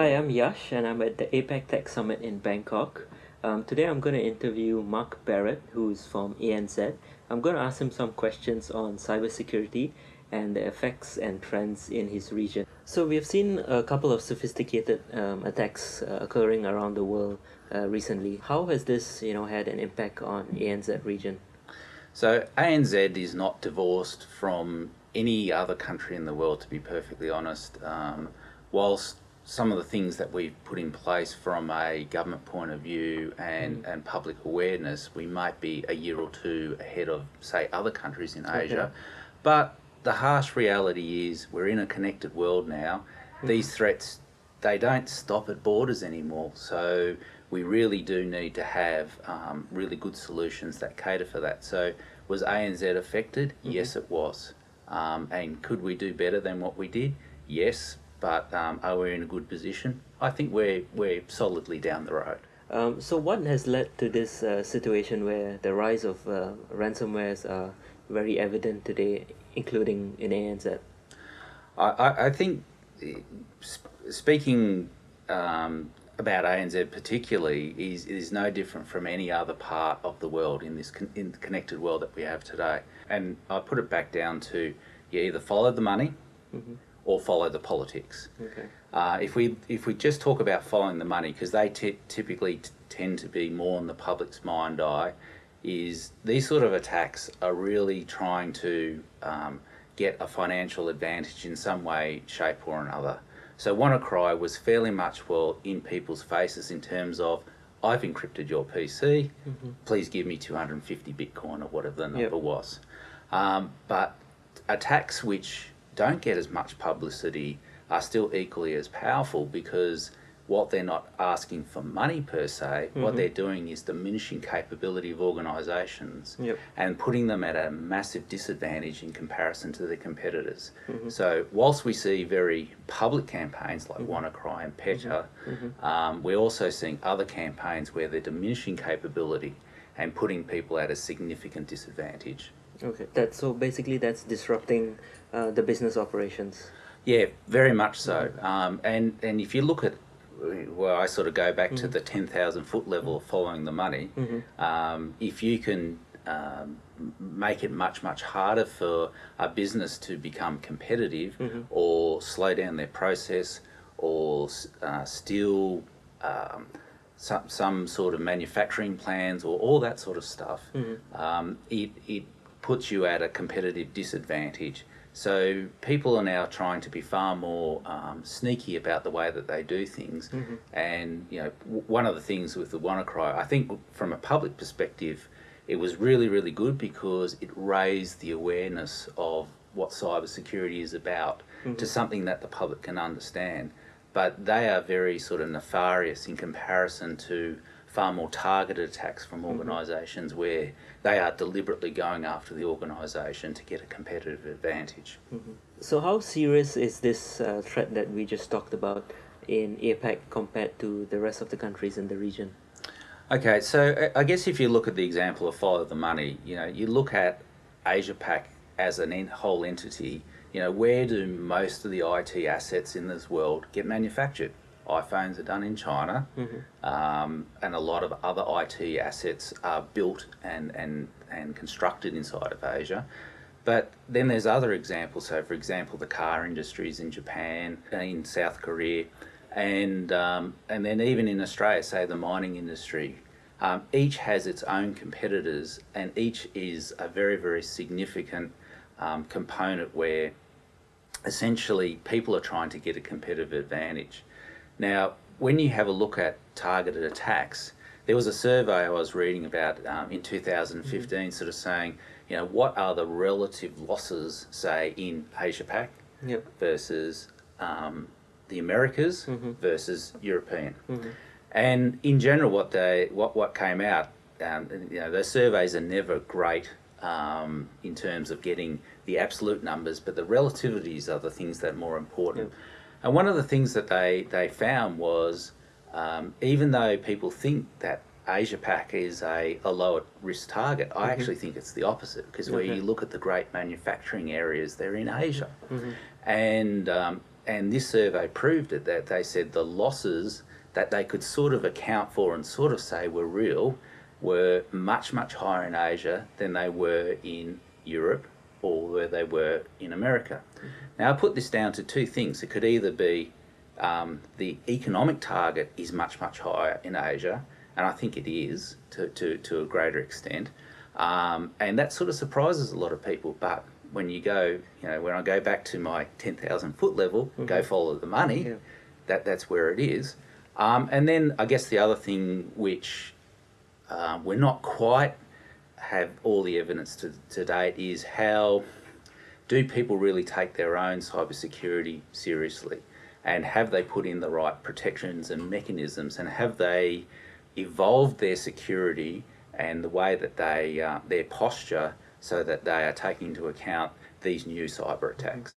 Hi, I'm Yash, and I'm at the APAC Tech Summit in Bangkok. Today, I'm going to interview Mark Barrett, who's from ANZ. I'm going to ask him some questions on cybersecurity and the effects and trends in his region. So, we have seen a couple of sophisticated attacks occurring around the world recently. How has this, had an impact on ANZ region? So ANZ is not divorced from any other country in the world, to be perfectly honest. Whilst some of the things that we've put in place from a government point of view and public awareness, we might be a year or two ahead of, say, other countries in Asia. But the harsh reality is we're in a connected world now. These threats, they don't stop at borders anymore. So we really do need to have really good solutions that cater for that. So was ANZ affected? Yes, it was. And could we do better than what we did? Yes. But are we in a good position? I think we're solidly down the road. So what has led to this situation where the rise of ransomwares are very evident today, including in ANZ? I think speaking about ANZ particularly is no different from any other part of the world in in the connected world that we have today. And I put it back down to you either follow the money or follow the politics. Okay. If we just talk about following the money, because they typically tend to be more in the public's mind eye, is these sort of attacks are really trying to get a financial advantage in some way, shape or another. So WannaCry was fairly much in people's faces in terms of, I've encrypted your PC, please give me 250 Bitcoin or whatever the number was. But attacks which don't get as much publicity are still equally as powerful, because what they're not asking for money per se, what they're doing is diminishing capability of organisations and putting them at a massive disadvantage in comparison to their competitors. So whilst we see very public campaigns like WannaCry and PETA, we're also seeing other campaigns where they're diminishing capability and putting people at a significant disadvantage. Okay, so basically that's disrupting the business operations. Yeah, very much so. And if you look at, well, I sort of go back to the 10,000 foot level of following the money. If you can make it much harder for a business to become competitive or slow down their process or steal some sort of manufacturing plans or all that sort of stuff, it puts you at a competitive disadvantage. So people are now trying to be far more sneaky about the way that they do things. And one of the things with the WannaCry, I think from a public perspective, it was really good because it raised the awareness of what cybersecurity is about to something that the public can understand. But they are very sort of nefarious in comparison to far more targeted attacks from organisations where they are deliberately going after the organisation to get a competitive advantage. So how serious is this threat that we just talked about in APAC compared to the rest of the countries in the region? Okay, so I guess if you look at the example of follow the money, you look at Asia Pac as a whole entity, where do most of the IT assets in this world get manufactured? iPhones are done in China, and a lot of other IT assets are built and constructed inside of Asia. But then there's other examples. So, for example, the car industries in Japan, in South Korea, and then even in Australia, say the mining industry. Each has its own competitors, and each is a very significant component where essentially people are trying to get a competitive advantage. Now, when you have a look at targeted attacks, there was a survey I was reading about in 2015 sort of saying, what are the relative losses, say, in Asia Pac versus the Americas versus European. And in general, what came out, those surveys are never great in terms of getting the absolute numbers, but the relativities are the things that are more important. And one of the things that they found was, even though people think that Asia Pac is a lower risk target, I actually think it's the opposite, because where you look at the great manufacturing areas, they're in Asia. and this survey proved it, that they said the losses that they could sort of account for and sort of say were real were much, much higher in Asia than they were in Europe or where they were in America. Now, I put this down to two things. It could either be the economic target is much, much higher in Asia, and I think it is to a greater extent, and that sort of surprises a lot of people. But when you go, when I go back to my 10,000 foot level, go follow the money, that's where it is. And then I guess the other thing which we're not quite have all the evidence to date is how do people really take their own cybersecurity seriously, and have they put in the right protections and mechanisms, and have they evolved their security and the way that they their posture so that they are taking into account these new cyber attacks.